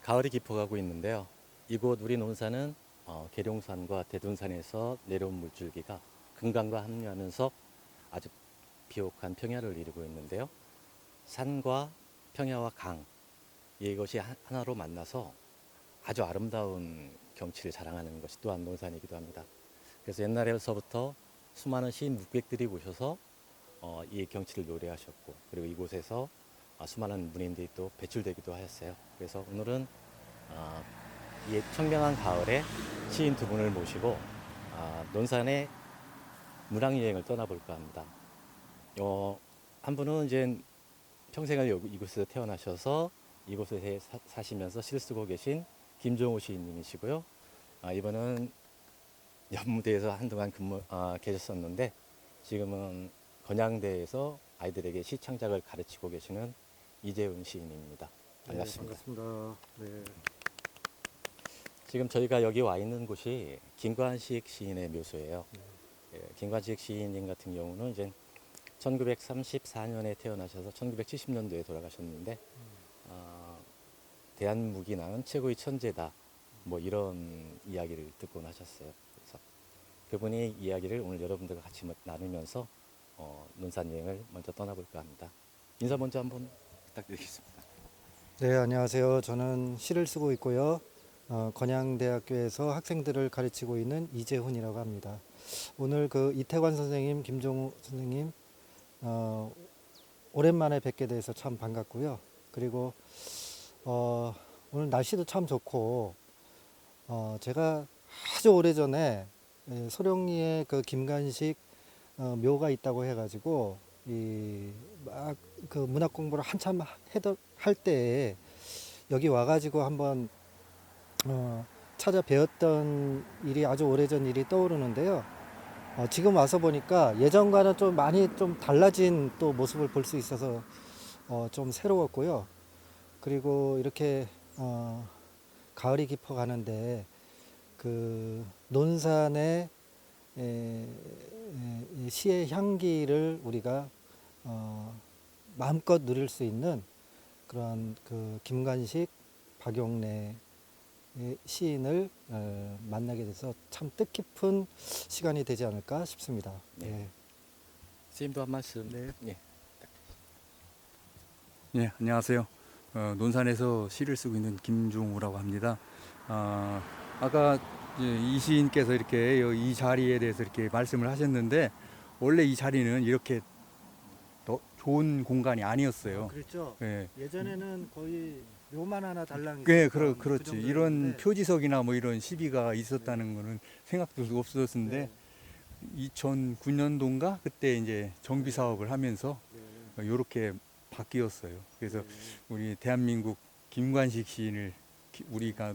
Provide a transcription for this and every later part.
가을이 깊어가고 있는데요. 이곳 우리 논산은 계룡산과 대둔산에서 내려온 물줄기가 금강과 합류하면서 아주 비옥한 평야를 이루고 있는데요. 산과 평야와 강, 이것이 하나로 만나서 아주 아름다운 경치를 자랑하는 것이 또한 논산이기도 합니다. 그래서 옛날에서부터 수많은 시인 묵객들이 오셔서 이 경치를 노래하셨고, 그리고 이곳에서 수많은 문인들이 또 배출되기도 하였어요. 그래서 오늘은 이 청명한 가을에 시인 두 분을 모시고 논산의 문학여행을 떠나볼까 합니다. 한 분은 이제 평생을 이곳에서 태어나셔서 이곳에 사시면서 시를 쓰고 계신 김종우 시인님이시고요. 이분은 연무대에서 한동안 계셨었는데 지금은 건양대에서 아이들에게 시 창작을 가르치고 계시는 이재훈 시인입니다. 반갑습니다. 네, 반갑습니다. 네. 지금 저희가 여기 와 있는 곳이 김관식 시인의 묘소예요. 김관식 시인님 같은 경우는 이제 1934년에 태어나셔서 1970년도에 돌아가셨는데 대한무기낭은 최고의 천재다, 뭐 이런 이야기를 듣곤 하셨어요. 그래서 그분의 이야기를 오늘 여러분들과 같이 나누면서 논산 여행을 먼저 떠나볼까 합니다. 인사 먼저 한번 부탁드리겠습니다. 네, 안녕하세요. 저는 시를 쓰고 있고요. 건양대학교에서 학생들을 가르치고 있는 이재훈이라고 합니다. 오늘 그 이태관 선생님, 김종우 선생님 오랜만에 뵙게 돼서 참 반갑고요. 그리고 오늘 날씨도 참 좋고 제가 아주 오래전에 소령리에 그 김관식 묘가 있다고 해가지고 막 그 문학 공부를 한참 할 때에 여기 와가지고 한번 찾아 배웠던 일이 아주 오래전 일이 떠오르는데요. 지금 와서 보니까 예전과는 좀 많이 좀 달라진 또 모습을 볼 수 있어서 좀 새로웠고요. 그리고 이렇게 가을이 깊어 가는데 그 논산의 시의 향기를 우리가 마음껏 누릴 수 있는 그런 그 김관식, 박용래 시인을 만나게 돼서 참 뜻깊은 시간이 되지 않을까 싶습니다. 네. 네. 선생님도 한 말씀. 네. 네. 네, 안녕하세요. 논산에서 시를 쓰고 있는 김종우라고 합니다. 아까 이 시인께서 이렇게 이 자리에 대해서 이렇게 말씀을 하셨는데 원래 이 자리는 이렇게 더 좋은 공간이 아니었어요. 그렇죠. 네. 예전에는 거의 묘만 하나 달랑 네, 있었던 그렇지. 그 이런 정도였는데, 표지석이나 뭐 이런 시비가 있었다는 거는 생각도 없었는데 네. 2009년도인가 그때 이제 정비 사업을 하면서 네. 이렇게 바뀌었어요. 그래서 네. 우리 대한민국 김관식 시인을 우리가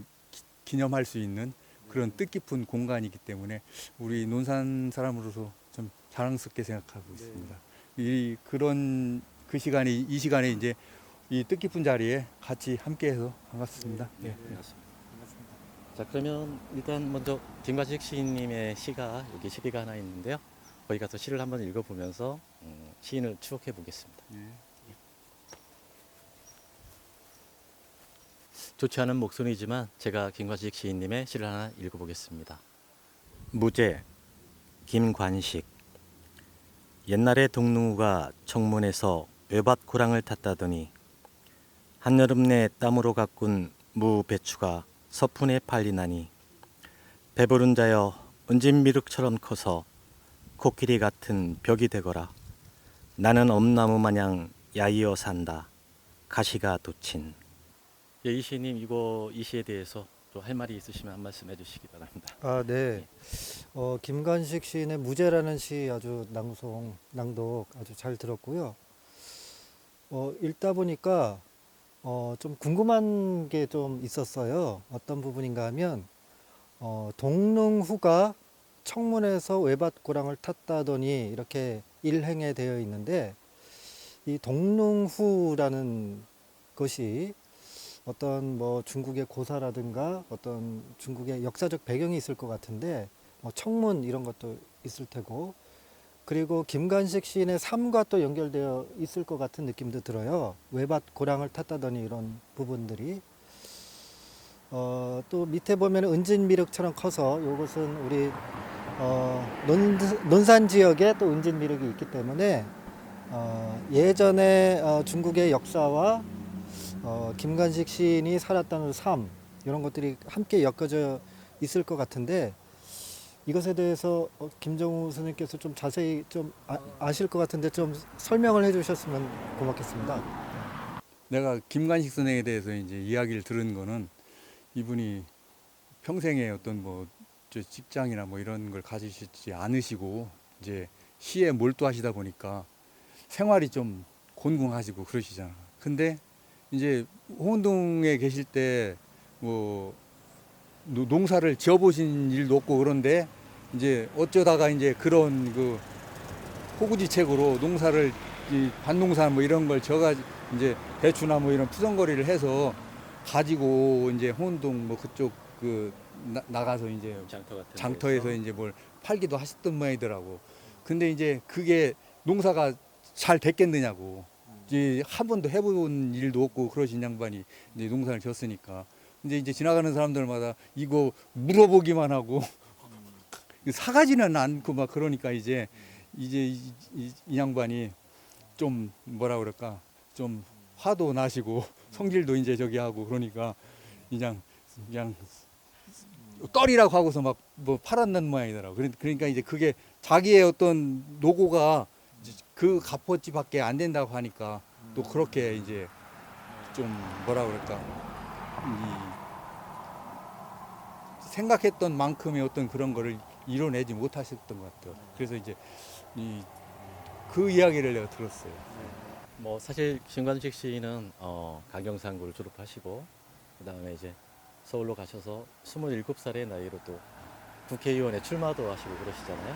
기념할 수 있는 그런 뜻깊은 공간이기 때문에 우리 논산 사람으로서 좀 자랑스럽게 생각하고 네. 있습니다. 그 시간에 이 시간에 이제 이 뜻깊은 자리에 같이 함께해서 반갑습니다. 네, 네. 반갑습니다. 자, 그러면 일단 먼저 김관식 시인님의 시가 여기 시비가 하나 있는데요. 거기 가서 시를 한번 읽어보면서 시인을 추억해 보겠습니다. 네. 좋지 않은 목소리지만 제가 김관식 시인님의 시를 하나 읽어보겠습니다. 무제, 김관식. 옛날에 동능우가 청문에서 외밭고랑을 탔다더니 한여름 내 땀으로 가꾼 무 배추가 서푼에 팔리나니 배부른 자여 은진미륵처럼 커서 코끼리 같은 벽이 되거라. 나는 엄나무 마냥 야이어 산다. 가시가 돋친. 예, 이 시님 이 시에 대해서 또 할 말이 있으시면 한 말씀 해주시기 바랍니다. 아, 네. 김관식 시인의 무제라는 시 아주 낭독 아주 잘 들었고요. 읽다 보니까 좀 궁금한 게 좀 있었어요. 어떤 부분인가 하면 동릉후가 청문에서 외밭고랑을 탔다더니 이렇게 일행에 되어 있는데 이 동릉후라는 것이 어떤 뭐 중국의 고사라든가 어떤 중국의 역사적 배경이 있을 것 같은데 뭐 청문 이런 것도 있을 테고 그리고 김관식 시인의 삶과 또 연결되어 있을 것 같은 느낌도 들어요. 외밭고랑을 탔다더니 이런 부분들이 또 밑에 보면 은진미륵처럼 커서 이것은 우리 논산 지역에 또 은진미륵이 있기 때문에 예전에 중국의 역사와 김관식 시인이 살았던 삶 이런 것들이 함께 엮여져 있을 것 같은데 이것에 대해서 김정우 선생님께서 좀 자세히 좀 아실 것 같은데 좀 설명을 해주셨으면 고맙겠습니다. 내가 김관식 선생에 대해서 이제 이야기를 들은 거는 이분이 평생에 어떤 뭐 저 직장이나 뭐 이런 걸 가지시지 않으시고 이제 시에 몰두하시다 보니까 생활이 좀 곤궁하시고 그러시잖아. 근데 이제 홍은동에 계실 때 뭐 농사를 지어보신 일도 없고 그런데 이제 어쩌다가 이제 그런 그 호구지책으로 농사를 밭농사 뭐 이런 걸 져가 이제 배추나 뭐 이런 푸성거리를 해서 가지고 이제 홍은동 뭐 그쪽 그 나가서 이제 장터 같은 장터에서 데서. 이제 뭘 팔기도 하셨던 모양이더라고. 근데 이제 그게 농사가 잘 됐겠느냐고. 이제 한 번도 해본 일도 없고 그러신 양반이 이제 농사를 지었으니까. 근데 이제 지나가는 사람들마다 이거 물어보기만 하고 사가지는 않고 막 그러니까 이제 이 양반이 좀 뭐라 그럴까 좀 화도 나시고 성질도 이제 저기 하고 그러니까 그냥 떨이라고 하고서 막 뭐 팔았는 모양이더라고. 그러니까 이제 그게 자기의 어떤 노고가 이제 그 값어치밖에 안 된다고 하니까 또 그렇게 이제 좀 뭐라 그럴까 이 생각했던 만큼의 어떤 그런 거를 이뤄내지 못하셨던 것 같아요. 그래서 이제 그 이야기를 내가 들었어요. 뭐 사실 김관식 시인은 강경상고를 졸업하시고 그다음에 이제 서울로 가셔서 27살의 나이로 또 국회의원에 출마도 하시고 그러시잖아요.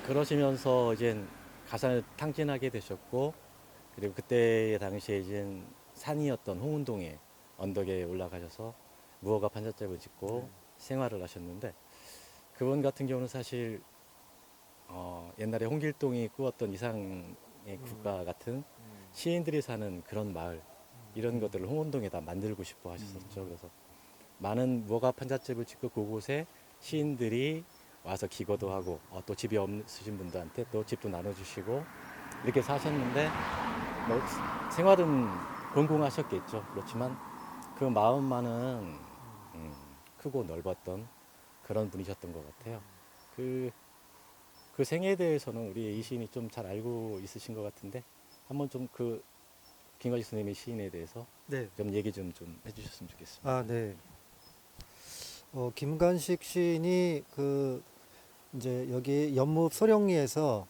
그러시면서 이제 가산을 탕진하게 되셨고 그리고 그때 당시에 이제 산이었던 홍은동에 언덕에 올라가셔서 무허가 판잣집을 짓고 생활을 하셨는데 그분 같은 경우는 사실 옛날에 홍길동이 꾸었던 이상의 국가 같은 시인들이 사는 그런 마을 이런 것들을 홍은동에다 만들고 싶어 하셨었죠. 그래서 많은 무허가 판잣집을 짓고 그곳에 시인들이 와서 기거도 하고 또 집이 없으신 분들한테 또 집도 나눠주시고 이렇게 사셨는데 뭐 생활은 곤궁하셨겠죠. 그렇지만 그 마음만은 크고 넓었던 그런 분이셨던 것 같아요. 그 생애에 대해서는 우리 이 시인이 좀 잘 알고 있으신 것 같은데 한번 좀 그 김관식 선생님의 시인에 대해서 네. 좀 얘기 좀 해주셨으면 좋겠습니다. 아, 네. 김관식 시인이 이제 여기 연못 소령리에서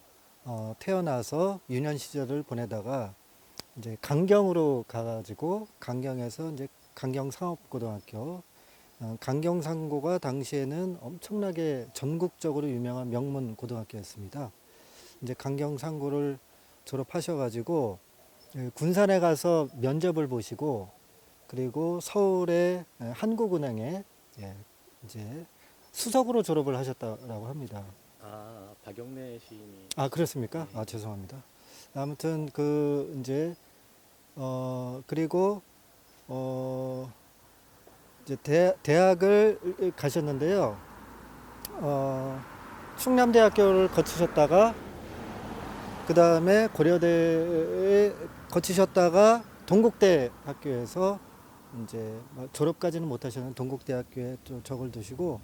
태어나서 유년 시절을 보내다가 이제 강경으로 가가지고 강경에서 이제 강경상업고등학교 강경상고가 당시에는 엄청나게 전국적으로 유명한 명문 고등학교였습니다. 이제 강경상고를 졸업하셔가지고 군산에 가서 면접을 보시고 그리고 서울의 한국은행에 이제 수석으로 졸업을 하셨다라고 합니다. 박영래 시인이 그렇습니까? 죄송합니다. 아무튼 그리고 이제 대학을 가셨는데요. 충남대학교를 거치셨다가 그 다음에 고려대에 거치셨다가 동국대 학교에서 이제 졸업까지는 못하셨는데 동국대학교에 좀 적을 두시고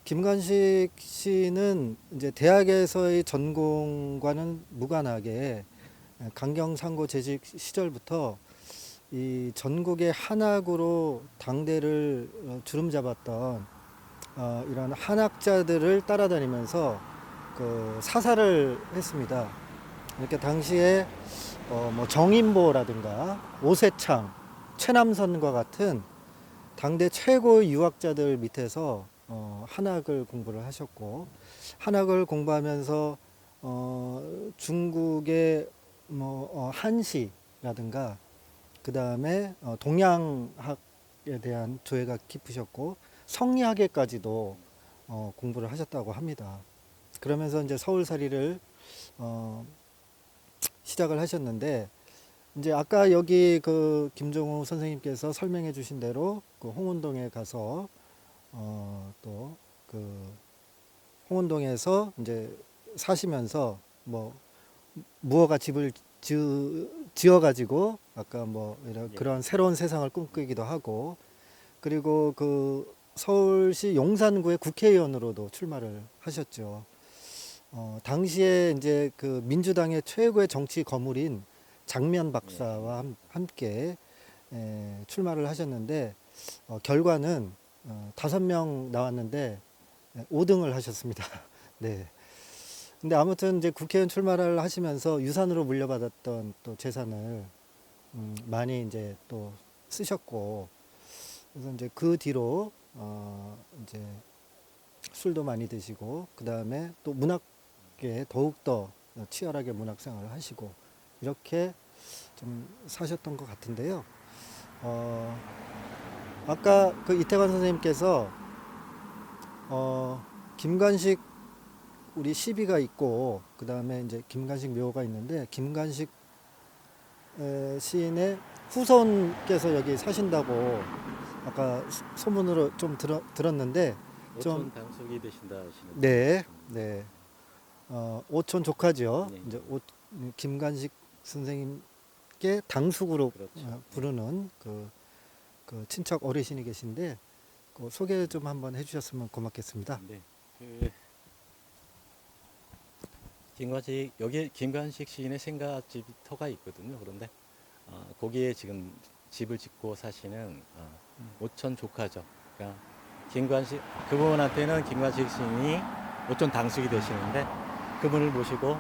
김관식 씨는 이제 대학에서의 전공과는 무관하게 강경상고 재직 시절부터 이 전국의 한학으로 당대를 주름잡았던 이런 한학자들을 따라다니면서 그 사사를 했습니다. 이렇게 당시에 뭐 정인보라든가 오세창, 최남선과 같은 당대 최고의 유학자들 밑에서 한학을 공부를 하셨고 한학을 공부하면서 중국의 뭐 한시라든가 그 다음에 동양학에 대한 조예가 깊으셨고 성리학에까지도 공부를 하셨다고 합니다. 그러면서 이제 서울살이를 시작을 하셨는데 이제 아까 여기 그 김종우 선생님께서 설명해 주신 대로 그 홍은동에 가서 또 그 홍은동에서 이제 사시면서 뭐 무허가 집을 지어 가지고 아까 뭐 이런 예. 그런 새로운 세상을 꿈꾸기도 하고 그리고 그 서울시 용산구의 국회의원으로도 출마를 하셨죠. 당시에 이제 그 민주당의 최고의 정치 거물인 장면 박사와 함께 출마를 하셨는데 결과는 5명 나왔는데 5등을 하셨습니다. 네. 근데 아무튼 이제 국회의원 출마를 하시면서 유산으로 물려받았던 또 재산을 많이 이제 또 쓰셨고 그래서 이제 그 뒤로 이제 술도 많이 드시고 그 다음에 또 문학계 더욱더 치열하게 문학 생활을 하시고 이렇게 좀 사셨던 것 같은데요. 아까 그 이태관 선생님께서 김관식 우리 시비가 있고 그 다음에 이제 김관식 묘가 있는데 김관식 시인의 후손께서 여기 사신다고 아까 소문으로 좀 들었는데 좀 오촌 당숙이 되신다 하시는 네, 분이십니다. 네. 오촌 조카죠. 네. 이제 김관식 선생님께 당숙으로 그렇죠. 부르는 그 친척 어르신이 계신데 그 소개 좀 한번 해주셨으면 고맙겠습니다. 네. 그 김관식 여기 김관식 시인의 생가집이 터가 있거든요. 그런데 거기에 지금 집을 짓고 사시는 오촌 조카죠. 그러니까 김관식 그분한테는 김관식 시인이 오촌 당숙이 되시는데 그분을 모시고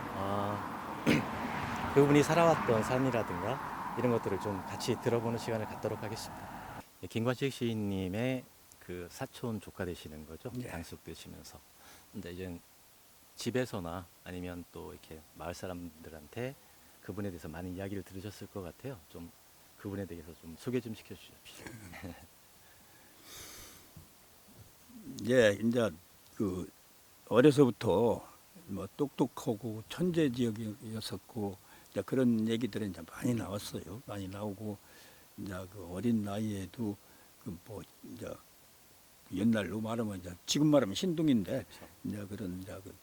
그분이 살아왔던 삶이라든가 이런 것들을 좀 같이 들어보는 시간을 갖도록 하겠습니다. 김관식 시인님의 그 사촌 조카 되시는 거죠. 예. 당숙 되시면서. 근데 이제 집에서나 아니면 또 이렇게 마을 사람들한테 그분에 대해서 많은 이야기를 들으셨을 것 같아요. 좀 그분에 대해서 좀 소개 좀 시켜주십시오. 예, 이제 그 어려서부터 뭐 똑똑하고 천재지역이었었고 이제 그런 얘기들은 이제 많이 나왔어요. 많이 나오고 이제 그 어린 나이에도 그 뭐 이제 옛날로 말하면 이제 지금 말하면 신동인데 이제 그런 이제 그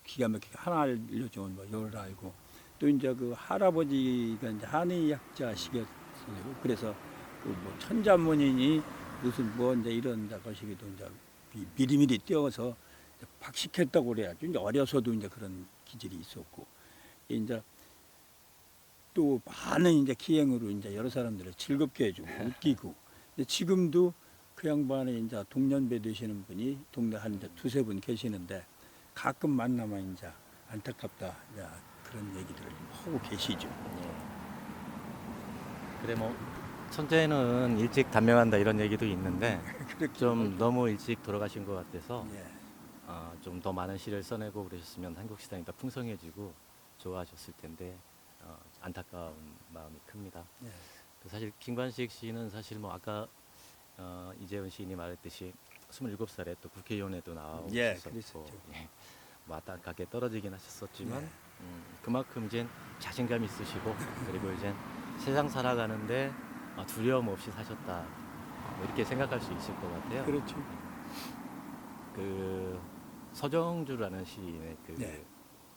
기가 막히게 하나 알려주면 뭐 열 알고 또 이제 그 할아버지가 이제 한의학자시겠어요. 그래서 그 뭐 천자문인이 무슨 뭐 이제 이런 것이기도 이제 미리미리 뛰어서 박식했다고 그래야죠. 이제 어려서도 이제 그런 기질이 있었고 이제 또 많은 이제 기행으로 이제 여러 사람들을 즐겁게 해주고 웃기고 지금도 그 양반의 이제 동년배 되시는 분이 동네 한 이제 2-3분 계시는데 가끔 만나면 이제 안타깝다 이제 그런 얘기들을 하고 계시죠. 그래 뭐 천재는 일찍 단명한다 이런 얘기도 있는데 그렇게 좀 너무 일찍 돌아가신 것 같아서 예. 좀 더 많은 시를 써내고 그러셨으면 한국 시당이 더 풍성해지고 좋아하셨을 텐데 안타까운 마음이 큽니다. 예. 사실 김관식 시인은 사실 뭐 아까 이재훈 시인이 말했듯이 27살에 또 국회의원에도 예, 나오셨었고 그랬었죠. 뭐 안타깝게 떨어지긴 하셨었지만 예. 그만큼 이제 자신감 있으시고 그리고 이제 세상 살아가는데 두려움 없이 사셨다. 뭐 이렇게 생각할 수 있을 것 같아요. 그렇죠. 그 서정주라는 시인의 그 네.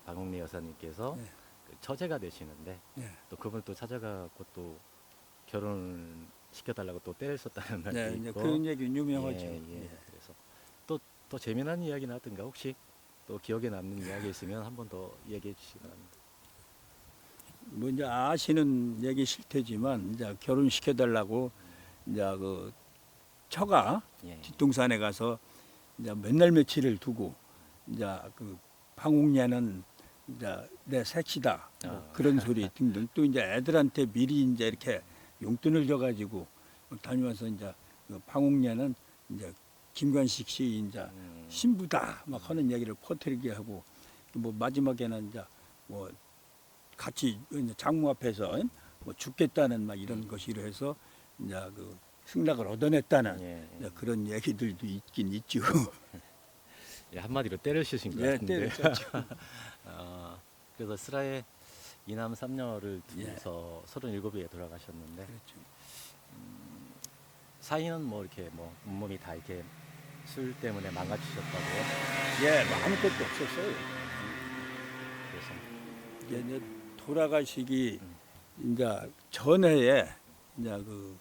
방옥리 여사님께서 네. 그 처제가 되시는데 네. 또 그분을 또 찾아가고 또 결혼을 시켜달라고 또 때를 썼다는 말도 네, 이제 있고. 그런 얘기 유명하죠. 예, 예. 예. 그래서 또 재미난 이야기나 하든가 혹시 또 기억에 남는 이야기 있으면 한 번 더 얘기해 주시기 바랍니다. 뭐 이제 아시는 얘기 실태지만 이제 결혼시켜달라고 이제 그 처가 예. 뒷동산에 가서 이제 맨날 며칠을 두고 이제 그 방옥녀는 이제 내 색시다 뭐 그런 소리 등등 또 이제 애들한테 미리 이제 이렇게 용돈을 줘가지고 다니면서 이제 그 방옥녀는 이제 김관식 씨 이제 신부다 막 하는 얘기를 퍼뜨리게 하고 뭐 마지막에는 이제 뭐 같이 이제 장모 앞에서 뭐 죽겠다는 막 이런 것이로 해서 이제 그 승낙을 얻어냈다는 예, 이제 그런 얘기들도 있긴 있죠. 예, 한마디로 때를 쓰신 것 예, 같은데. 때렸죠. 그래서 스라의 이남 삼녀를 예. 두고서 37에 돌아가셨는데 그렇죠. 사인은 뭐 이렇게 뭐 온몸이 다 이렇게 술 때문에 망가지셨다고요. 예, 뭐 아무것도 없었어요. 그래서 이게 이제 돌아가시기 이제 전해에 이제 그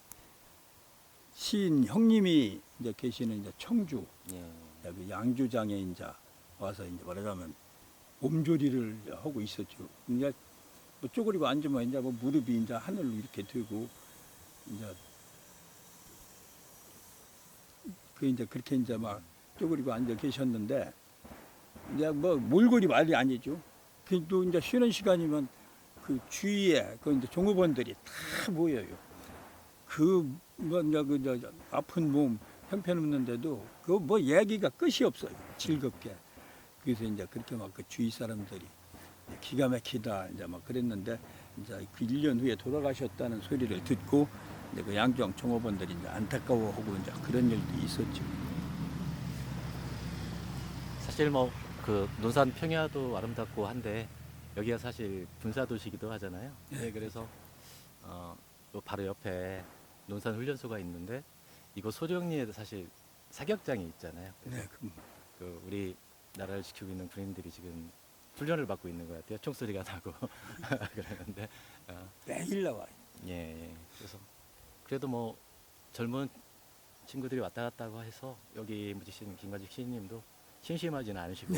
시인 형님이 이제 계시는 이제 청주 예. 그 양주장에 이제 와서 이제 말하자면 몸조리를 이제 하고 있었죠. 이제 뭐 쪼그리고 앉으면 이제 뭐 무릎이 이제 하늘로 이렇게 되고 이제 그 이제 그렇게 이제 막 쪼그리고 앉아 계셨는데 이제 뭐 몰골이 말이 아니죠. 또 이제 쉬는 시간이면 그 주위에 그 이제 종업원들이 다 모여요. 그 뭐 이제 그 이제 아픈 몸 형편없는데도 그 뭐 얘기가 끝이 없어요. 즐겁게. 그래서 이제 그렇게 막 그 주위 사람들이 기가 막히다 이제 막 그랬는데 이제 그 1년 후에 돌아가셨다는 소리를 듣고 이제 그 양정 종업원들이 이제 안타까워하고 이제 그런 일도 있었죠. 사실 뭐 그 논산 평야도 아름답고 한데 여기가 사실 군사 도시기도 하잖아요. 네, 그래서 요 바로 옆에 논산 훈련소가 있는데 이곳 소령리에도 사실 사격장이 있잖아요. 그래서 네, 그 우리 나라를 지키고 있는 군인들이 지금 훈련을 받고 있는 것 같아요. 총소리가 나고 그러는데 매일 나와요. 예. 그래서 그래도 뭐 젊은 친구들이 왔다 갔다 하고 해서 여기 묻으신 김관식 시인님도 심심하지는 않으시고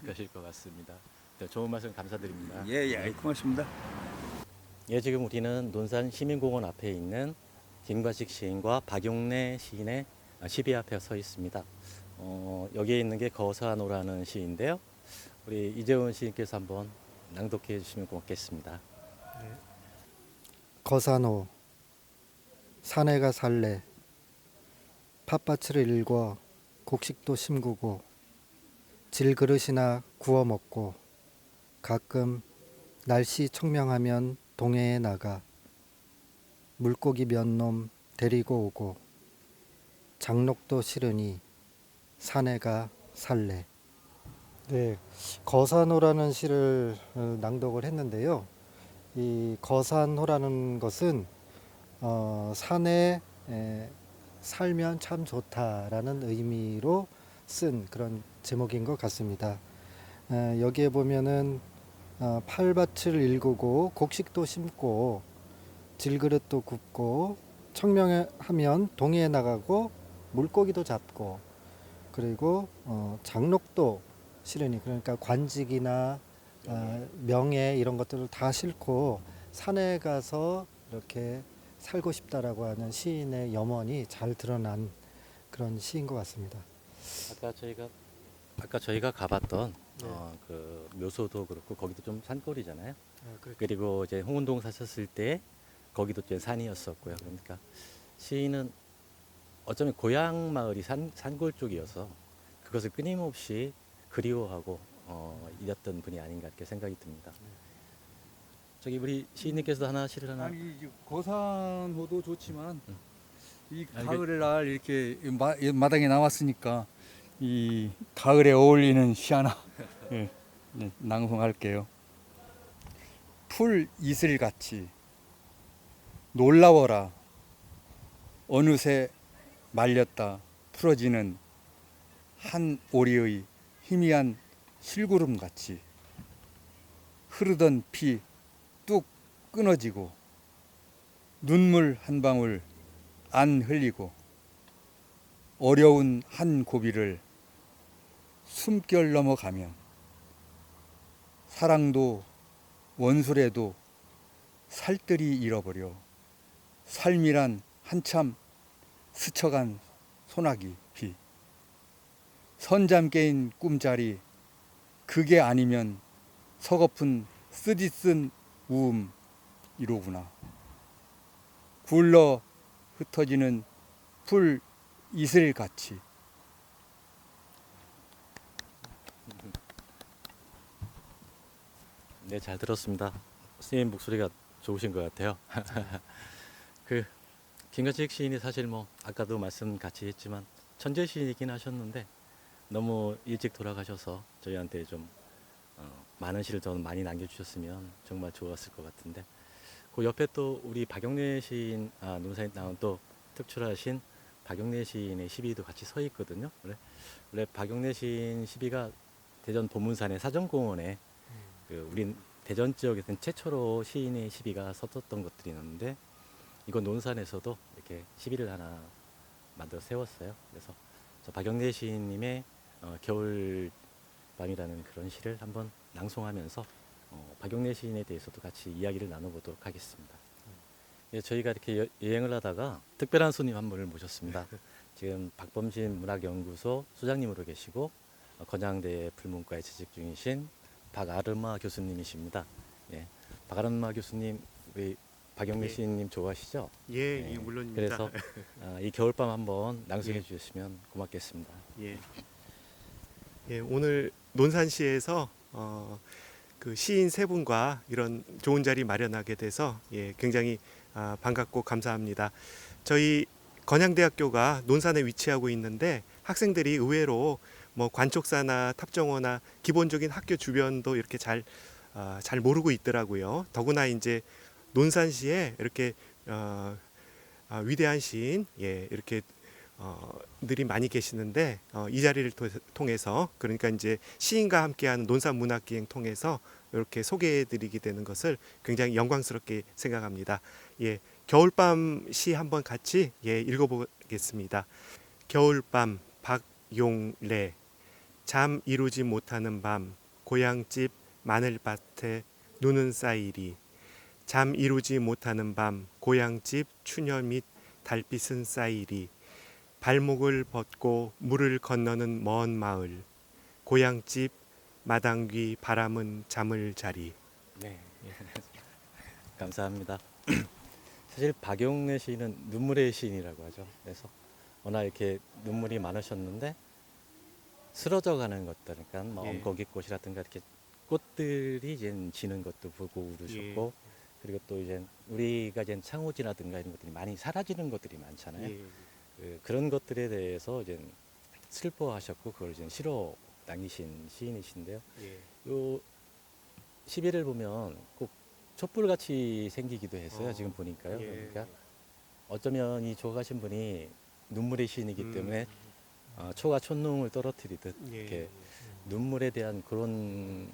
그러실 것 같습니다. 네, 좋은 말씀 감사드립니다. 예, 예, 고맙습니다. 예, 지금 우리는 논산 시민공원 앞에 있는 김관식 시인과 박용래 시인의 시비 앞에 서 있습니다. 여기에 있는 게 거사노라는 시인데요. 우리 이재훈 시인께서 한번 낭독해 주시면 고맙겠습니다. 거사노 사내가 살래 팥밭을 일궈 곡식도 심구고 질그릇이나 구워 먹고 가끔 날씨 청명하면 동해에 나가 물고기 몇 놈 데리고 오고 장록도 싫으니 사내가 살래. 네, 거산호라는 시를 낭독을 했는데요. 이 거산호라는 것은 산에 살면 참 좋다라는 의미로 쓴 그런 제목인 것 같습니다. 여기에 보면은 팔밭을 일구고 곡식도 심고 질그릇도 굽고 청명하면 동해에 나가고 물고기도 잡고 그리고 장록도 실으니 그러니까 관직이나 명예 이런 것들을 다 싣고 산에 가서 이렇게 살고 싶다라고 하는 시인의 염원이 잘 드러난 그런 시인 것 같습니다. 아까 저희가 가봤던 네. 그 묘소도 그렇고 거기도 좀 산골이잖아요. 그렇죠. 그리고 이제 홍은동 사셨을 때 거기도 이제 산이었었고요. 그러니까 시인은 어쩌면 고향 마을이 산골 쪽이어서 그것을 끊임없이 그리워하고 이었던 분이 아닌가 이렇게 생각이 듭니다. 저기 우리 시인님께서도 하나 시를 하나. 아니 이제 고산호도 좋지만 이 아니, 가을날 이렇게 마당에 나왔으니까 이 가을에 어울리는 시 하나 예, 네, 낭송할게요. 풀 이슬같이 놀라워라 어느새 말렸다 풀어지는 한 오리의 희미한 실구름같이 흐르던 피 뚝 끊어지고 눈물 한 방울 안 흘리고 어려운 한 고비를 숨결 넘어가면 사랑도 원수래도 살뜰히 잃어버려 삶이란 한참 스쳐간 소나기 비 선잠 깨인 꿈자리 그게 아니면 서글픈 쓰디쓴 우음 이로구나 굴러 흩어지는 풀 이슬같이 네, 잘 들었습니다. 선생님 목소리가 좋으신 것 같아요. 그 김가식 시인이 사실 뭐 아까도 말씀 같이 했지만 천재 시인이긴 하셨는데 너무 일찍 돌아가셔서 저희한테 좀 많은 시를 더 많이 남겨주셨으면 정말 좋았을 것 같은데 그 옆에 또 우리 박영래 시인 논사에 나온 또 특출하신 박영래 시인의 시비도 같이 서 있거든요. 원래 박영래 시인 시비가 대전 보문산의 사정공원에 우린 대전 지역에서는 최초로 시인의 시비가 섰었던 것들이 있는데 이건 논산에서도 이렇게 시비를 하나 만들어 세웠어요. 그래서 저 박영래 시인님의 겨울밤이라는 그런 시를 한번 낭송하면서 박영래 시인에 대해서도 같이 이야기를 나눠보도록 하겠습니다. 예, 저희가 이렇게 여행을 하다가 특별한 손님 한 분을 모셨습니다. 지금 박범신 문학연구소 소장님으로 계시고 건양대 불문과에 재직 중이신 박아르마 교수님이십니다. 예, 박아르마 교수님 우리 박영래 시인님 좋아하시죠? 예, 예, 예, 물론입니다. 그래서 이 겨울밤 한번 낭송해 주셨으면 고맙겠습니다. 예. 예, 오늘 논산시에서 그 시인 세 분과 이런 좋은 자리 마련하게 돼서 굉장히 반갑고 감사합니다. 저희 건양대학교가 논산에 위치하고 있는데 학생들이 의외로 뭐 관촉사나 탑정호나 기본적인 학교 주변도 이렇게 잘 모르고 있더라고요. 더구나 이제 논산시에 이렇게 위대한 시인 이렇게 들이 많이 계시는데 이 자리를 통해서 그러니까 이제 시인과 함께하는 논산 문학기행 통해서 이렇게 소개해드리게 되는 것을 굉장히 영광스럽게 생각합니다. 예, 겨울밤 시 한번 같이 읽어보겠습니다. 겨울밤 박용래 잠 이루지 못하는 밤 고향집 마늘밭에 눈은 쌓이리 잠 이루지 못하는 밤 고향집 추녀 및 달빛은 쌓이리 발목을 벗고 물을 건너는 먼 마을 고향집 마당 귀 바람은 잠을 자리. 네, 감사합니다. 사실 박용래 시인은 눈물의 시인이라고 하죠. 그래서 워낙 이렇게 눈물이 많으셨는데 쓰러져가는 것들, 그러니까 뭐 예. 엉거기꽃이라든가 이렇게 꽃들이 이제 지는 것도 보고 울으셨고, 그리고 또 이제 우리가 이제 창호지라든가 이런 것들이 많이 사라지는 것들이 많잖아요. 그런 것들에 대해서 이제 슬퍼하셨고 그걸 이제 시로 남기신 시인이신데요. 요 시비를 보면 꼭 촛불같이 생기기도 했어요. 지금 보니까요. 그러니까 어쩌면 이 조가신 분이 눈물의 시인이기 때문에 초가 촛농을 떨어뜨리듯 이렇게 눈물에 대한 그런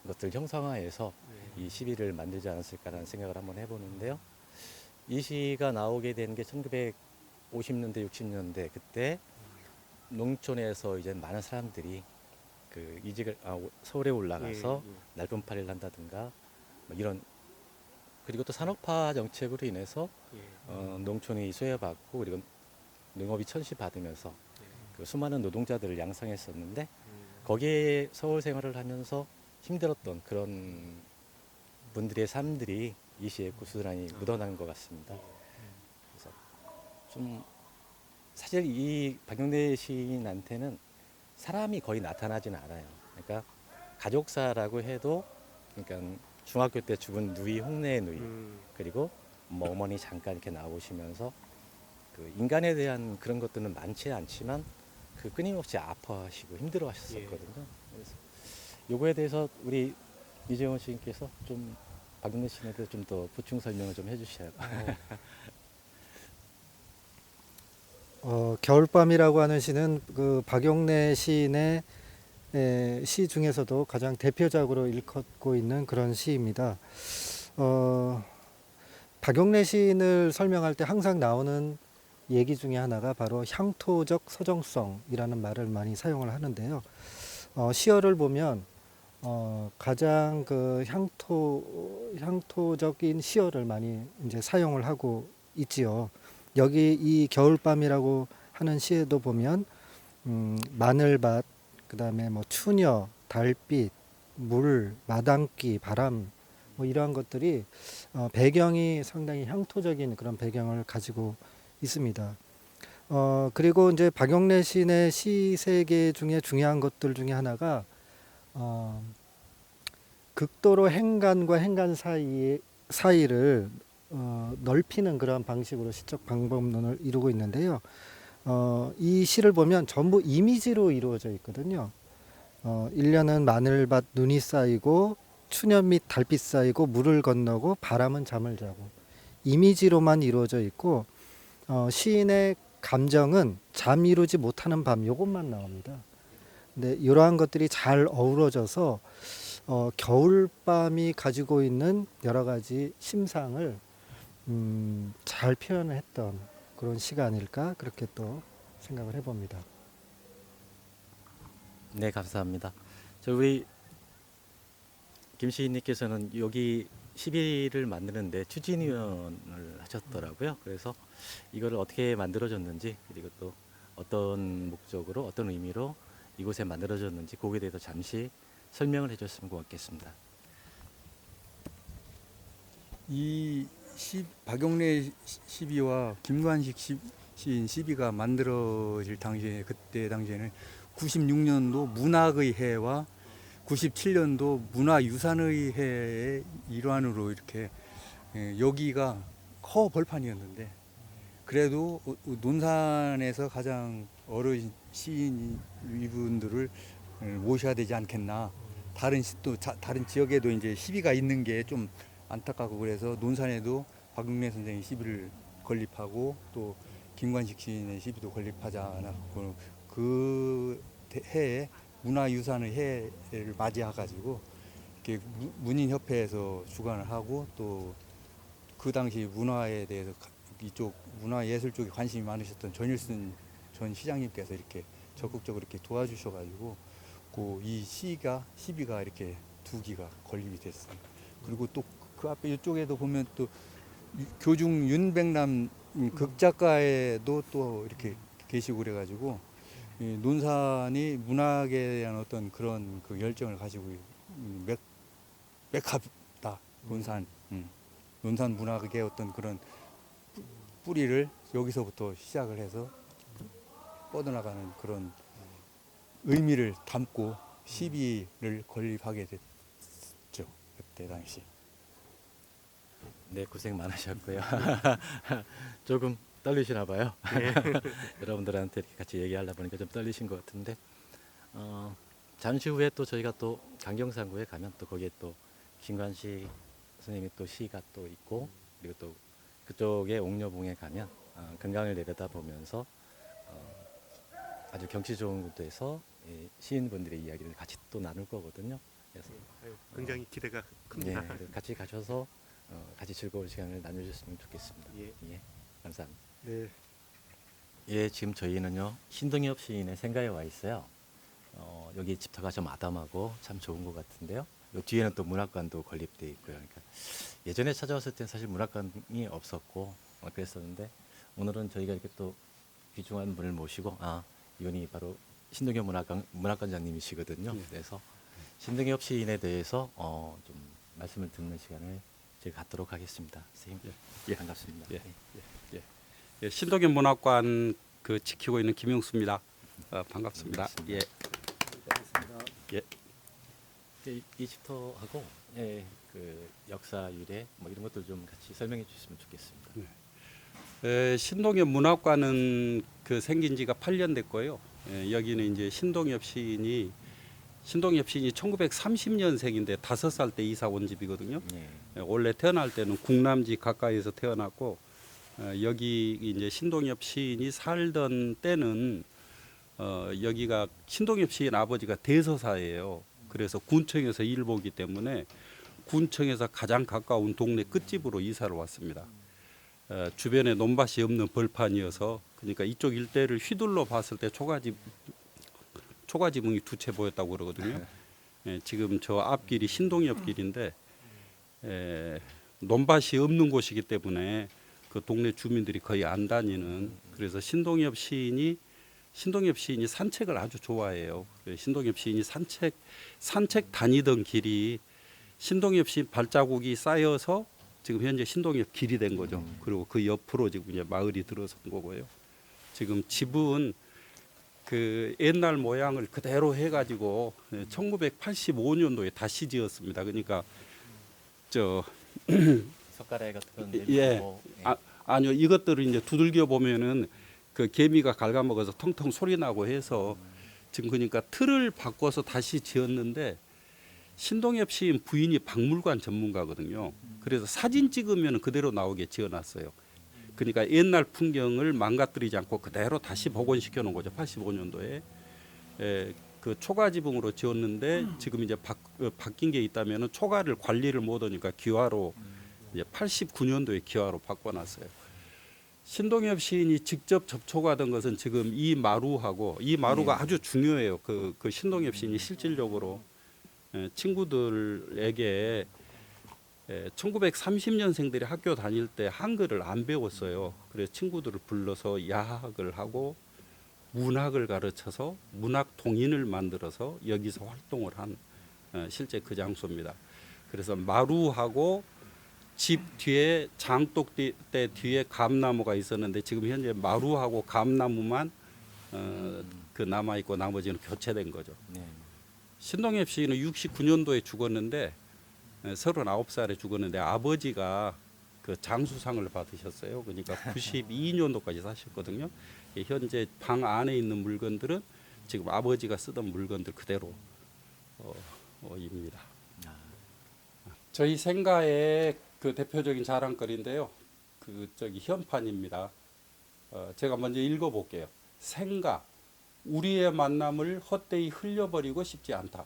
것들 형상화해서 이 시비를 만들지 않았을까라는 생각을 한번 해보는데요. 이 시가 나오게 된 게 1950년대, 60년대 그때 농촌에서 이제 많은 사람들이 그 이직을 서울에 올라가서 날금팔이를 한다든가 뭐 이런 그리고 또 산업화 정책으로 인해서 농촌이 소외받고 그리고 농업이 천시받으면서 그 수많은 노동자들을 양성했었는데 거기에 서울 생활을 하면서 힘들었던 그런 분들의 삶들이 이 시에 고스란히 묻어난 것 같습니다. 그래서 좀 사실 이 박영래 시인한테는 사람이 거의 나타나지는 않아요. 그러니까 가족사라고 해도 그러니까 중학교 때 죽은 누이 홍래의 누이 그리고 뭐 어머니 잠깐 이렇게 나오시면서 그 인간에 대한 그런 것들은 많지 않지만 그 끊임없이 아파하시고 힘들어하셨었거든요. 그래서 요거에 대해서 우리 이재원 시인께서 좀 박용래 시인에 대해 좀 더 보충 설명을 좀 해주셔야. 겨울밤이라고 하는 시는 그 박용래 시인의 시 중에서도 가장 대표작으로 일컫고 있는 그런 시입니다. 박용래 시인을 설명할 때 항상 나오는 얘기 중에 하나가 바로 향토적 서정성이라는 말을 많이 사용을 하는데요. 시어를 보면 가장 그 향토적인 시어를 많이 이제 사용을 하고 있지요. 여기 이 겨울밤이라고 하는 시에도 보면 마늘밭, 그다음에 뭐 추녀, 달빛, 물, 마당귀, 바람 뭐 이러한 것들이 배경이 상당히 향토적인 그런 배경을 가지고 있습니다. 그리고 이제 박용래 시인의 시 세계 중에 중요한 것들 중에 하나가 극도로 행간과 행간 사이를 넓히는 그런 방식으로 시적 방법론을 이루고 있는데요. 이 시를 보면 전부 이미지로 이루어져 있거든요. 1년은 마늘밭 눈이 쌓이고 추년 및 달빛 쌓이고 물을 건너고 바람은 잠을 자고 이미지로만 이루어져 있고 시인의 감정은 잠 이루지 못하는 밤 요것만 나옵니다. 근데 이러한 것들이 잘 어우러져서 겨울밤이 가지고 있는 여러 가지 심상을 잘 표현을 했던 그런 시가 아닐까 그렇게 또 생각을 해봅니다. 네, 감사합니다. 우리 김 시인님께서는 여기 시비를 만드는데 추진위원을 하셨더라고요. 그래서 이거를 어떻게 만들어졌는지, 그리고 또 어떤 목적으로 어떤 의미로 이곳에 만들어졌는지 거기에 대해서 잠시 설명을 해줬으면 고맙겠습니다. 이 박용래 시비와 김관식 시인 시비가 만들어질 당시에, 그때 당시에는 96년도 문학의 해와 97년도 문화유산의 해의 일환으로 이렇게 여기가 허벌판이었는데, 그래도 논산에서 가장 어르신 시인 이분들을 모셔야 되지 않겠나. 다른 지역에도 이제 시비가 있는 게 좀 안타깝고, 그래서 논산에도 박용래 선생이 시비를 건립하고 또 김관식 시인의 시비도 건립하지 않았고, 그 해에 문화유산의 해를 맞이해 가지고 이렇게 문인협회에서 주관을 하고, 또 그 당시 문화에 대해서 이쪽 문화예술 쪽에 관심이 많으셨던 전일순 전 시장님께서 이렇게 적극적으로 이렇게 도와주셔가지고 이 시비가 이렇게 두 기가 건립이 됐어요. 그리고 또 그 앞에 이쪽에도 보면 또 교중 윤백남 극작가에도 또 이렇게 계시고 그래가지고 논산이 문학에 대한 어떤 그런 그 열정을 가지고 맥합다. 논산 문학의 어떤 그런 뿌리를 여기서부터 시작을 해서 뻗어나가는 그런 의미를 담고 시비를 건립하게 됐죠. 그때 당시. 네, 고생 많으셨고요. 조금 떨리시나 봐요. 여러분들한테 이렇게 같이 얘기하려 보니까 좀 떨리신 것 같은데, 잠시 후에 또 저희가 또 강경상구에 가면 또 거기에 또 김관식 선생님이 또 시가 또 있고, 그리고 또 그쪽에 옥녀봉에 가면 금강을 내려다보면서 아주 경치 좋은 곳에서 시인분들의 이야기를 같이 또 나눌 거거든요. 그래서 굉장히 기대가 큽니다. 네, 같이 가셔서 같이 즐거운 시간을 나누셨으면 좋겠습니다. 예. 감사합니다. 네. 예, 지금 저희는요 신동엽 시인의 생가에 와 있어요. 여기 집터가 좀 아담하고 참 좋은 것 같은데요. 요 뒤에는 또 문학관도 건립되어 있고요. 그러니까 예전에 찾아왔을 땐 사실 문학관이 없었고 그랬었는데, 오늘은 저희가 이렇게 또 귀중한 분을 모시고 이분이 바로 신동엽 문학관장님이시거든요. 그래서 신동엽 시인에 대해서 좀 말씀을 듣는 시간을 제가 갖도록 하겠습니다. 선생님, 반갑습니다. 예, 신동엽 문학관 그 지키고 있는 김용수입니다. 반갑습니다. 반갑습니다. 예. 이 집터하고 그 역사 유래 뭐 이런 것들 좀 같이 설명해 주셨으면 좋겠습니다. 신동엽 문학관은 그 생긴 지가 8년 됐고요. 여기는 이제 신동엽 시인이 신동엽 시인이 1930년생인데 5살 때 이사 온 집이거든요. 예. 원래 태어날 때는 국남지 가까이에서 태어났고 여기 이제 신동엽 시인이 살던 때는 여기가 신동엽 시인 아버지가 대서사예요. 그래서 군청에서 일 보기 때문에 군청에서 가장 가까운 동네 끝집으로 이사를 왔습니다. 주변에 논밭이 없는 벌판이어서 그러니까 이쪽 일대를 휘둘러 봤을 때 초가지붕이 두 채 보였다고 그러거든요. 지금 저 앞길이 신동엽 길인데 논밭이 없는 곳이기 때문에 그 동네 주민들이 거의 안 다니는, 그래서 신동엽 시인이 산책을 아주 좋아해요. 신동엽 시인이 산책 다니던 길이 신동엽 시인 발자국이 쌓여서 지금 현재 신동엽 길이 된 거죠. 그리고 그 옆으로 지금 이제 마을이 들어선 거고요. 지금 집은 그 옛날 모양을 그대로 해가지고 1985년도에 다시 지었습니다. 그러니까 저 석가래 같은 예. 아니요, 이것들을 이제 두들겨 보면은 그 개미가 갉아먹어서 텅텅 소리 나고 해서 지금 그러니까 틀을 바꿔서 다시 지었는데 신동엽 시인 부인이 박물관 전문가거든요. 그래서 사진 찍으면 그대로 나오게 지어놨어요. 그러니까 옛날 풍경을 망가뜨리지 않고 그대로 다시 복원시켜 놓은 거죠. 85년도에 그 초가지붕으로 지었는데 지금 이제 바뀐 게 있다면은 초가를 관리를 못하니까 기와로 이제 89년도에 기와로 바꿔놨어요. 신동엽 시인이 직접 접촉하던 것은 지금 이 마루하고, 이 마루가 아주 중요해요. 그 신동엽 시인이 실질적으로 친구들에게 1930년생들이 학교 다닐 때 한글을 안 배웠어요. 그래서 친구들을 불러서 야학을 하고 문학을 가르쳐서 문학 동인을 만들어서 여기서 활동을 한 실제 그 장소입니다. 그래서 마루하고 집 뒤에 장독대 뒤에 감나무가 있었는데 지금 현재 마루하고 감나무만 그 남아 있고 나머지는 교체된 거죠. 네. 신동엽 시인은 69년도에 죽었는데 39살에 죽었는데 아버지가 그 장수상을 받으셨어요. 그러니까 92년도까지 사셨거든요. 현재 방 안에 있는 물건들은 지금 아버지가 쓰던 물건들 그대로 입니다. 저희 생가의 그 대표적인 자랑거리인데요. 그 저기 현판입니다. 제가 먼저 읽어볼게요. 생가, 우리의 만남을 헛되이 흘려버리고 싶지 않다.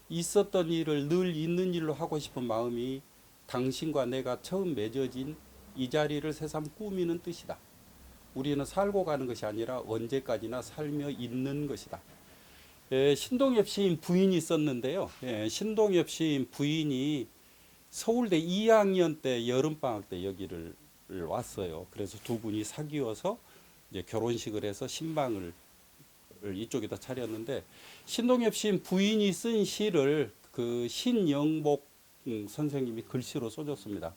있었던 일을 늘 있는 일로 하고 싶은 마음이 당신과 내가 처음 맺어진 이 자리를 새삼 꾸미는 뜻이다. 우리는 살고 가는 것이 아니라 언제까지나 살며 있는 것이다. 신동엽 시인 부인이 있었는데요. 신동엽 시인 부인이 서울대 2학년 때 여름방학 때 여기를 왔어요. 그래서 두 분이 사귀어서 이제 결혼식을 해서 신방을 이쪽에다 차렸는데, 신동엽 시인 부인이 쓴 시를 그 신영복 선생님이 글씨로 써줬습니다.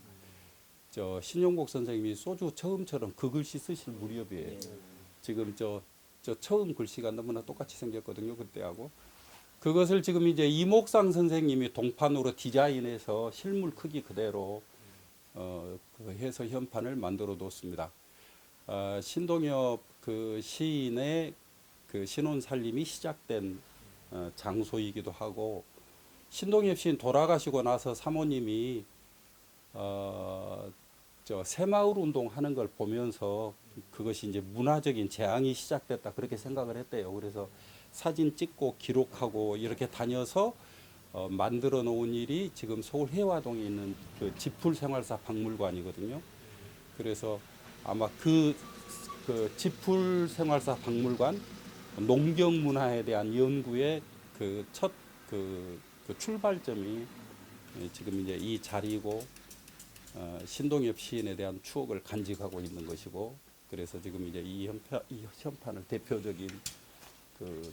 저 신영복 선생님이 소주 처음처럼 그 글씨 쓰실 무렵이에요. 지금 저 처음 글씨가 너무나 똑같이 생겼거든요, 그때하고. 그것을 지금 이제 이목상 선생님이 동판으로 디자인해서 실물 크기 그대로 해서 현판을 만들어 뒀습니다. 신동엽 그 시인의 그 신혼 살림이 시작된 장소이기도 하고, 신동엽 시인 돌아가시고 나서 사모님이 저 새마을 운동 하는 걸 보면서 그것이 이제 문화적인 재앙이 시작됐다 그렇게 생각을 했대요. 그래서 사진 찍고 기록하고 이렇게 다녀서 만들어 놓은 일이 지금 서울 해화동에 있는 그 지풀 생활사 박물관이거든요. 그래서 아마 그 지풀 생활사 박물관 농경 문화에 대한 연구의 그 첫 그 출발점이 지금 이제 이 자리이고, 신동엽 시인에 대한 추억을 간직하고 있는 것이고, 그래서 지금 이제 이 현판을 대표적인 그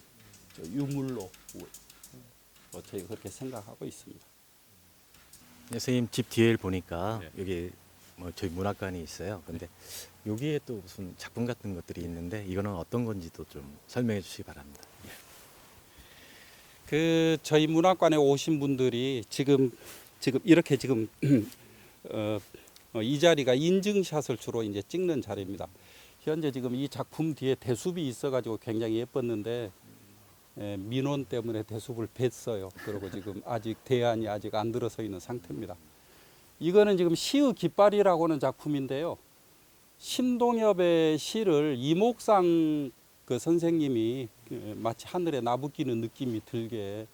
유물로 저희 그렇게 생각하고 있습니다. 네, 선생님 집 뒤에 보니까 네. 여기 뭐 저희 문학관이 있어요. 근데 여기에 또 무슨 작품 같은 것들이 있는데 이거는 어떤 건지도 좀 설명해 주시기 바랍니다. 그 저희 문학관에 오신 분들이 지금 이렇게 지금 이 자리가 인증샷을 주로 이제 찍는 자리입니다. 현재 지금 이 작품 뒤에 대숲이 있어가지고 굉장히 예뻤는데 민원 때문에 대숲을 뱄어요. 그리고 지금 아직 대안이 아직 안 들어서 있는 상태입니다. 이거는 지금 시의 깃발이라고 하는 작품인데요. 신동엽의 시를 이목상 그 선생님이 마치 하늘에 나부끼는 느낌이 들게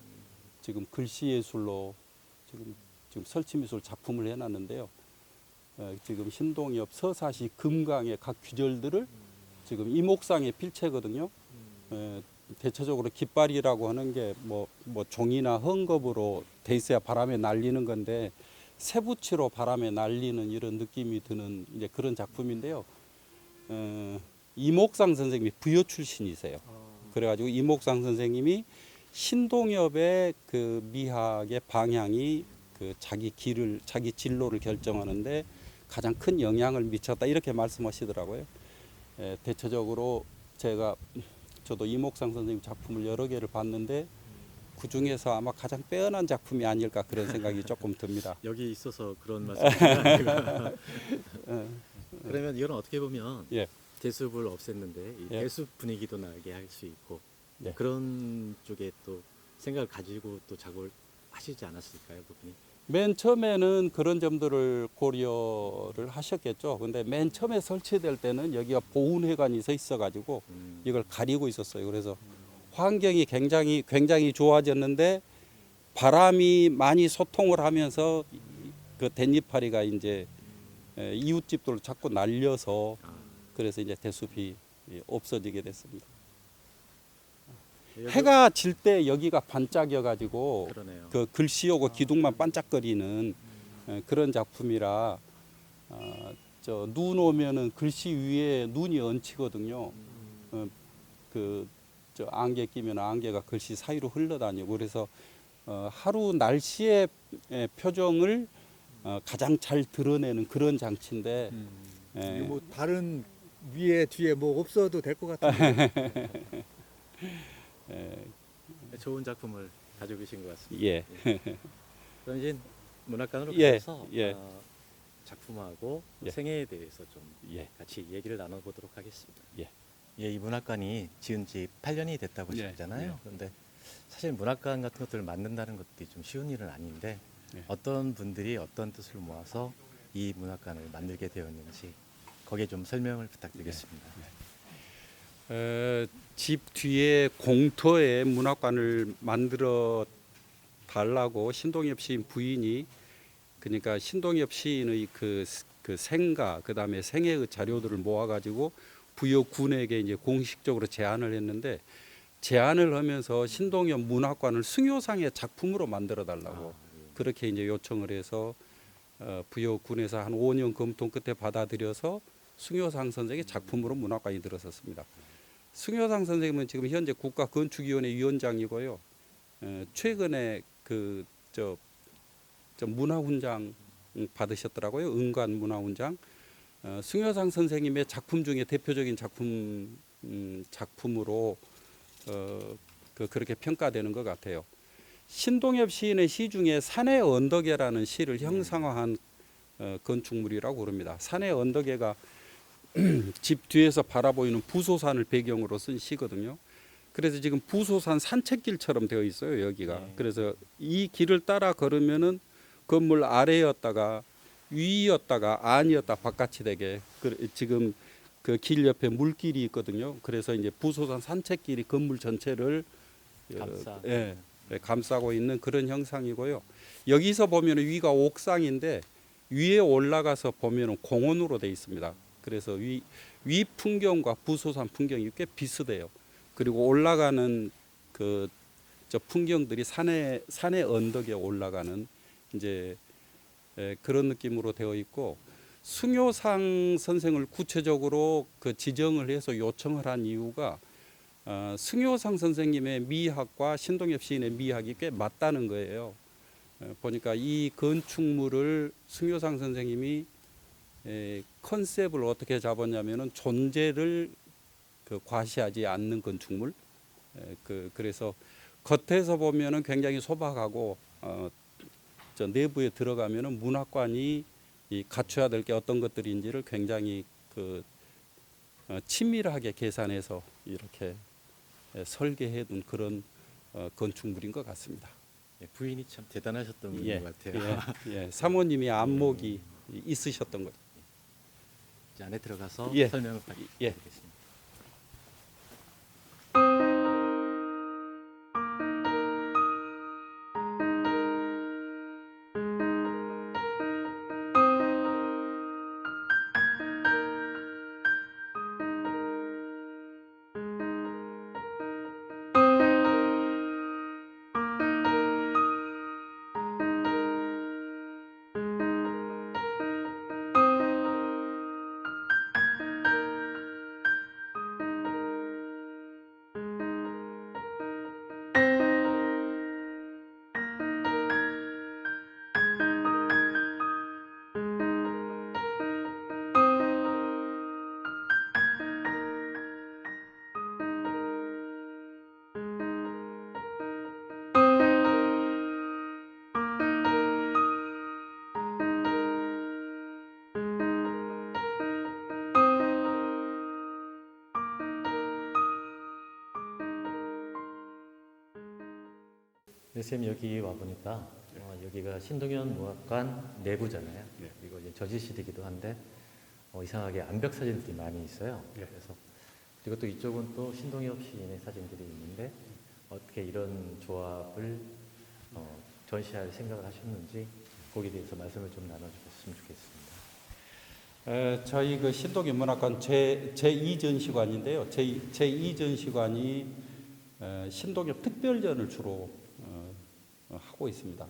지금 글씨 예술로 지금 설치 미술 작품을 해놨는데요. 지금 신동엽 서사시 금강의 각 규절들을 지금 이목상에 필체거든요. 대체적으로 깃발이라고 하는 게 뭐 종이나 헝겊으로 돼 있어야 바람에 날리는 건데 세부치로 바람에 날리는 이런 느낌이 드는 이제 그런 작품인데요. 이목상 선생님이 부여 출신이세요. 그래가지고 이목상 선생님이 신동엽의 그 미학의 방향이 그 자기 진로를 결정하는데 가장 큰 영향을 미쳤다 이렇게 말씀하시더라고요. 대체적으로 저도 이목상 선생님 작품을 여러 개를 봤는데 그 중에서 아마 가장 빼어난 작품이 아닐까 그런 생각이 조금 듭니다. 여기 있어서 그런 말씀이 아니라 그러면 이건 어떻게 보면 예. 대숲을 없앴는데 이 예. 대숲 분위기도 나게 할 수 있고 예. 그런 쪽에 또 생각을 가지고 또 작업을 하시지 않았을까요, 그분이? 맨 처음에는 그런 점들을 고려를 하셨겠죠. 근데 맨 처음에 설치될 때는 여기가 보훈회관이 서 있어가지고 이걸 가리고 있었어요. 그래서 환경이 굉장히 좋아졌는데 바람이 많이 소통을 하면서 그 댄잎파리가 이제 이웃집들을 자꾸 날려서 그래서 이제 대숲이 없어지게 됐습니다. 해가 질 때 여기가 반짝여가지고 그러네요. 그 글씨 오고 기둥만 반짝거리는 그런 작품이라 눈 오면은 글씨 위에 눈이 얹히거든요. 저 안개 끼면 안개가 글씨 사이로 흘러다니고 그래서 하루 날씨의 표정을 가장 잘 드러내는 그런 장치인데 이거 뭐 다른 위에 뒤에 뭐 없어도 될 것 같은데. 좋은 작품을 가지고 계신 것 같습니다. 예. 그럼 이제 문학관으로 예, 가서 예. 작품하고 예. 생애에 대해서 좀 예. 같이 얘기를 나눠보도록 하겠습니다. 이 문학관이 지은 지 8년이 됐다고 예, 하셨잖아요. 예. 그런데 사실 문학관 같은 것들을 만든다는 것도 좀 쉬운 일은 아닌데 예. 어떤 분들이 어떤 뜻을 모아서 이 문학관을 만들게 되었는지 거기에 좀 설명을 부탁드리겠습니다. 집 뒤에 공터에 문학관을 만들어 달라고 신동엽 시인 부인이 그러니까 신동엽 시인의 그 생가 그다음에 생애의 자료들을 모아가지고 부여군에게 이제 공식적으로 제안을 했는데 제안을 하면서 신동엽 문학관을 승효상의 작품으로 만들어 달라고 그렇게 이제 요청을 해서 부여군에서 한 5년 검토 끝에 받아들여서 승효상 선생의 작품으로 문학관이 들어섰습니다. 승효상 선생님은 지금 현재 국가건축위원회 위원장이고요. 최근에 저 문화훈장 받으셨더라고요. 은관 문화훈장. 승효상 선생님의 작품 중에 대표적인 작품으로 그렇게 평가되는 것 같아요. 신동엽 시인의 시 중에 산의 언덕에라는 시를 형상화한 건축물이라고 그럽니다. 산의 언덕에가 집 뒤에서 바라보이는 부소산을 배경으로 쓴 시거든요. 그래서 지금 부소산 산책길처럼 되어 있어요, 여기가. 그래서 이 길을 따라 걸으면은 건물 아래였다가 위였다가 안이었다 바깥이 되게 지금 그 길 옆에 물길이 있거든요. 그래서 이제 부소산 산책길이 건물 전체를 감싸고 있는 그런 형상이고요. 여기서 보면 위가 옥상인데 위에 올라가서 보면 공원으로 되어 있습니다. 그래서 위 풍경과 부소산 풍경이 꽤 비슷해요. 그리고 올라가는 저 풍경들이 산의 언덕에 올라가는 이제 그런 느낌으로 되어 있고 승효상 선생을 구체적으로 지정을 해서 요청을 한 이유가 승효상 선생님의 미학과 신동엽 시인의 미학이 꽤 맞다는 거예요. 보니까 이 건축물을 승효상 선생님이 컨셉을 어떻게 잡았냐면은 존재를 과시하지 않는 건축물. 그래서 겉에서 보면은 굉장히 소박하고 저 내부에 들어가면은 문학관이 갖춰야 될 게 어떤 것들인지를 굉장히 친밀하게 계산해서 이렇게 설계해둔 그런 건축물인 것 같습니다. 예, 부인이 참 대단하셨던 분인 예, 것 같아요. 예, 사모님이 안목이 있으셨던 거죠. 이제 안에 들어가서 예. 설명을 예. 받겠습니다. 네, 선생님 여기 와 보니까 여기가 신동현 문학관 내부잖아요. 네. 그리고 이제 저지실이기도 한데 이상하게 암벽 사진들이 많이 있어요. 네. 그래서 그리고 또 이쪽은 또 신동엽 시인의 사진들이 있는데 어떻게 이런 조합을 전시할 생각을 하셨는지 거기에 대해서 말씀을 좀 나눠주셨으면 좋겠습니다. 저희 그 신동엽 문학관 제2 전시관인데요. 제2 전시관이 신동엽 특별전을 주로 하고 있습니다.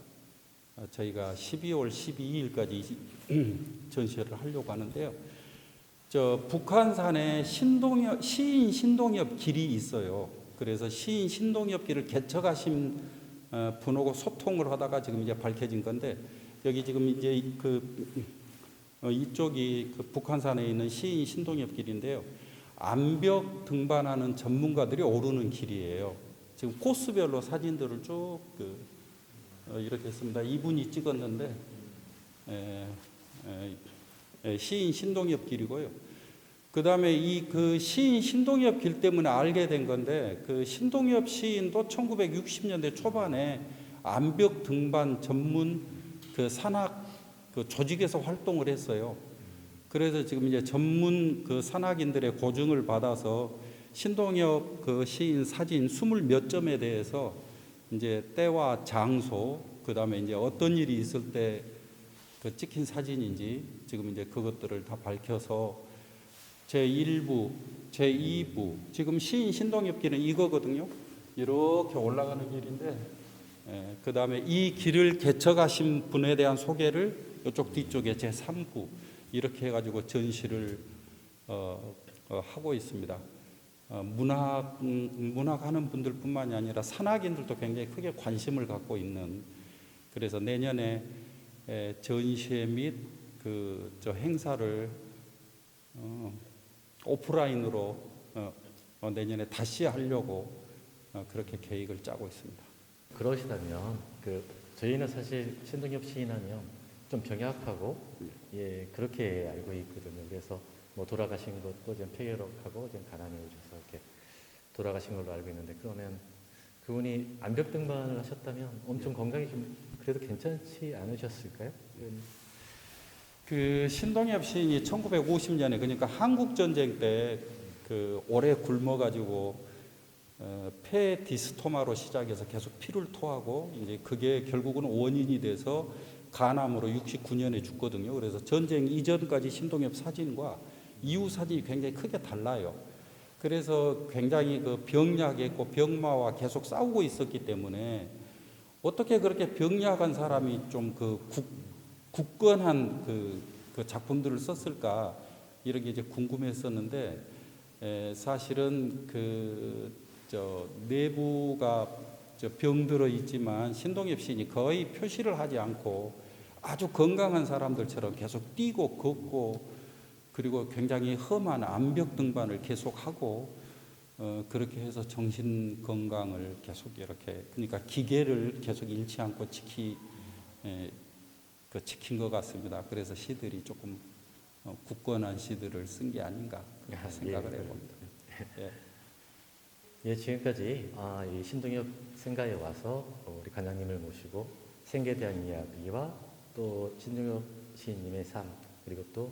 저희가 12월 12일까지 전시회를 하려고 하는데요. 저 북한산에 시인 신동엽 길이 있어요. 그래서 시인 신동엽 길을 개척하신 분하고 소통을 하다가 지금 이제 밝혀진 건데 여기 지금 이제 이쪽이 그 북한산에 있는 시인 신동엽 길인데요. 암벽 등반하는 전문가들이 오르는 길이에요. 지금 코스별로 사진들을 쭉 이렇게 했습니다. 이분이 찍었는데 시인 신동엽 길이고요. 그 다음에 그 시인 신동엽 길 때문에 알게 된 건데 그 신동엽 시인도 1960년대 초반에 암벽 등반 전문 그 산악 그 조직에서 활동을 했어요. 그래서 지금 이제 전문 그 산악인들의 고증을 받아서 신동엽 그 시인 사진 20몇 점에 대해서 이제 때와 장소, 그 다음에 이제 어떤 일이 있을 때 그 찍힌 사진인지 지금 이제 그것들을 다 밝혀서 제1부, 제2부, 지금 시인 신동엽 길은 이거거든요. 이렇게 올라가는 길인데, 그 다음에 이 길을 개척하신 분에 대한 소개를 이쪽 뒤쪽에 제3부 이렇게 해가지고 전시를 하고 있습니다. 문학하는 분들뿐만이 아니라 산악인들도 굉장히 크게 관심을 갖고 있는, 그래서 내년에 전시회 및 저 행사를 오프라인으로 내년에 다시 하려고 그렇게 계획을 짜고 있습니다. 그러시다면 저희는 사실 신동엽 시인하면 좀 병약하고 그렇게 알고 있거든요. 그래서 뭐 돌아가신 것도 좀 폐결핵하고 좀 가난해 오셔서 이렇게 돌아가신 걸로 알고 있는데 그러면 그분이 암벽 등반을 하셨다면 엄청 건강이 좀 그래도 괜찮지 않으셨을까요? 그 신동엽 시인이 1950년에 그러니까 한국 전쟁 때 그 오래 굶어가지고 폐 디스토마로 시작해서 계속 피를 토하고 이제 그게 결국은 원인이 돼서 간암으로 69년에 죽거든요. 그래서 전쟁 이전까지 신동엽 사진과 이후 사진이 굉장히 크게 달라요. 그래서 굉장히 그 병약했고 병마와 계속 싸우고 있었기 때문에 어떻게 그렇게 병약한 사람이 좀 굳건한 그 작품들을 썼을까 이렇게 이제 궁금했었는데 사실은 저 내부가 병들어 있지만 신동엽 시인이 거의 표시를 하지 않고 아주 건강한 사람들처럼 계속 뛰고 걷고 그리고 굉장히 험한 암벽 등반을 계속하고 그렇게 해서 정신 건강을 계속 이렇게 그러니까 기계를 계속 잃지 않고 지킨 것 같습니다. 그래서 시들이 조금 굳건한 시들을 쓴 게 아닌가 그렇게 생각을 해봅니다. 예. 예, 지금까지 이 신동엽 생가에 와서 우리 관장님을 모시고 생계에 대한 이야기와 또 신동엽 시인님의 삶 그리고 또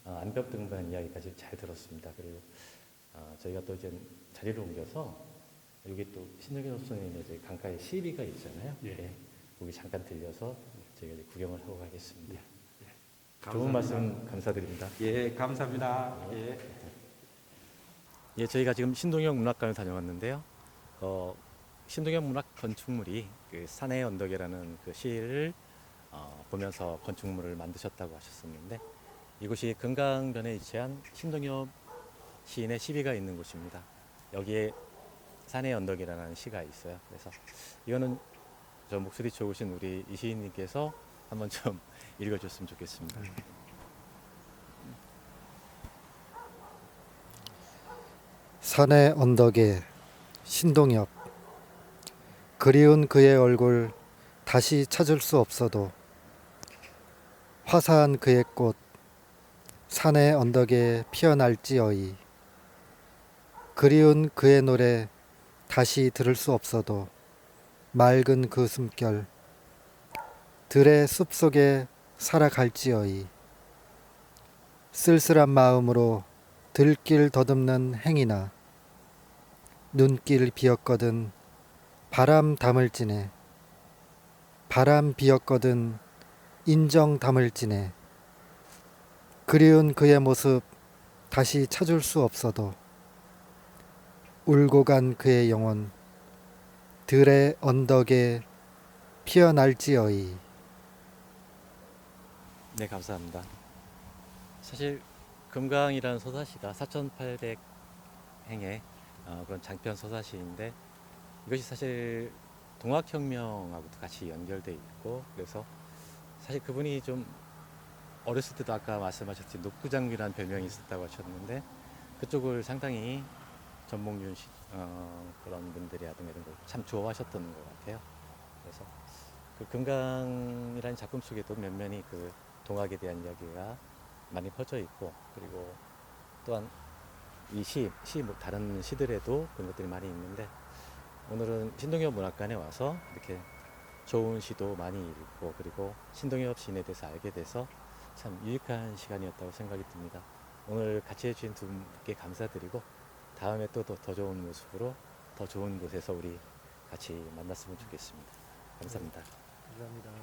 암벽 등반 이야기까지 잘 들었습니다. 그리고 저희가 또 이제 자리를 옮겨서 여기 또 신동엽 선생님의 이제 강가에 시비가 있잖아요. 예. 거기 잠깐 들려서 저희가 이제 구경을 하고 가겠습니다. 좋은 말씀 감사드립니다. 예, 감사합니다. 예. 예, 저희가 지금 신동엽 문학관을 다녀왔는데요. 신동엽 문학 건축물이 그 산의 언덕이라는 그 시를 보면서 건축물을 만드셨다고 하셨었는데 이곳이 금강변에 위치한 신동엽 시인의 시비가 있는 곳입니다. 여기에 산의 언덕이라는 시가 있어요. 그래서 이거는 저 목소리 좋으신 우리 이 시인님께서 한번 좀 읽어줬으면 좋겠습니다. 산의 언덕에 신동엽. 그리운 그의 얼굴 다시 찾을 수 없어도 화사한 그의 꽃 산의 언덕에 피어날지어이. 그리운 그의 노래 다시 들을 수 없어도 맑은 그 숨결 들의 숲속에 살아갈지어이. 쓸쓸한 마음으로 들길 더듬는 행이나 눈길 비었거든 바람 담을지네. 바람 비었거든 인정 담을지네. 그리운 그의 모습 다시 찾을 수 없어도 울고 간 그의 영혼 들의 언덕에 피어날지어이. 네, 감사합니다. 사실 금강이라는 서사시가 4,800행의 그런 장편 서사시인데 이것이 사실 동학혁명하고도 같이 연결돼 있고 그래서 사실 그분이 좀 어렸을 때도 아까 말씀하셨듯이 녹두장미라는 별명이 있었다고 하셨는데 그쪽을 상당히 전몽준 씨 그런 분들이라든가 이런 걸 참 좋아하셨던 것 같아요. 그래서 그 금강이라는 작품 속에도 면면이 그 동학에 대한 이야기가 많이 퍼져 있고 그리고 또한 이 다른 시들에도 그런 것들이 많이 있는데 오늘은 신동엽 문학관에 와서 이렇게 좋은 시도 많이 읽고 그리고 신동엽 시인에 대해서 알게 돼서 참 유익한 시간이었다고 생각이 듭니다. 오늘 같이 해주신 두 분께 감사드리고 다음에 또 더 좋은 모습으로 더 좋은 곳에서 우리 같이 만났으면 좋겠습니다. 감사합니다. 감사합니다.